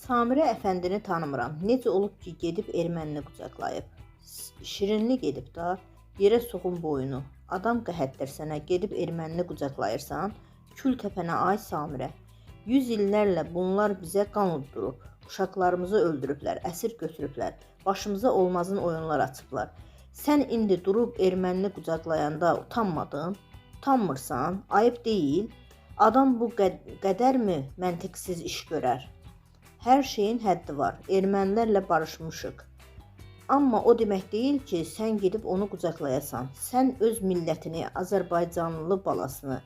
Samirə əfəndini tanımıram. Necə olub ki, gedib ermənini qucaqlayıb. Şirinli gedib da, yerə soxun boyunu. Adam qəhətdir sənə, gedib ermənini qucaqlayırsan. Kül təpənə ay Samirə. 100 illərlə bunlar bizə qan uddurub. Uşaqlarımızı öldürüblər, əsir götürüblər. Başımıza olmazın oyunlar açıblar. Sən indi durub ermənini qucaqlayanda utanmadın? Utanmırsan? Ayıb deyil. Adam bu qədərmi məntiqsiz iş görər? Hər şeyin həddi var. Ermənilərlə barışmışıq. Amma o demək deyil ki, sən gedib onu qucaqlayasan. Sən öz millətini, Azərbaycanlı balasını,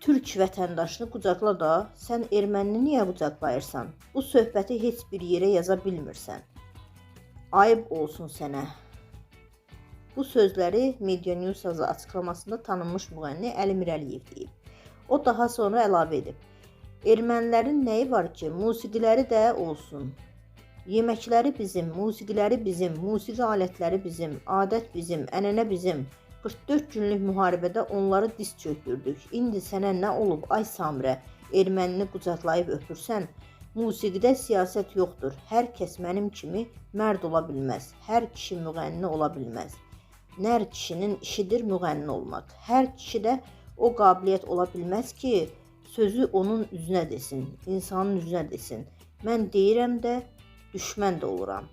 Türk vətəndaşını qucaqla da, sən ermənini niyə qucaqlayırsan? Bu söhbəti heç bir yerə yaza bilmirsən. Ayıb olsun sənə. Bu sözləri Media News açıqlamasında tanınmış müğənni Əli Mirəliyev deyib. O daha sonra əlavə edib. Ermənilərin nəyi var ki, musiqiləri də olsun. Yeməkləri bizim, musiqiləri bizim, musiqi alətləri bizim, adət bizim, ənənə bizim. 44 günlük müharibədə onları diz çökdürdük. İndi sənə nə olub ay Samirə, ermənini qucaqlayıb öpürsən? Musiqidə siyasət yoxdur. Hər kəs mənim kimi mərd ola bilməz. Hər kişi müğənni ola bilməz. Nər kişinin işidir müğənni olmaq. Hər kişidə o qabiliyyət ola bilməz ki, sözü onun üzünə desin, insanın üzünə desin. Mən deyirəm də, düşmən də oluram.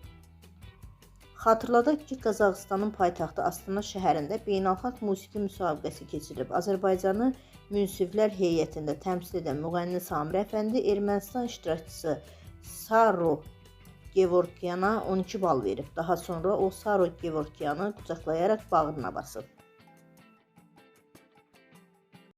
Xatırladaq ki, Qazaxıstanın paytaxtı Astana şəhərində beynəlxalq musiqi müsabiqəsi keçirilib. Azərbaycanı münsiflər heyətində təmsil edən müğənni Samirə Əfəndi Ermənistan iştirakçısı Saro Gevorkyana 12 bal verib. Daha sonra o Saro Gevorkyanı qucaqlayaraq bağrına basıb.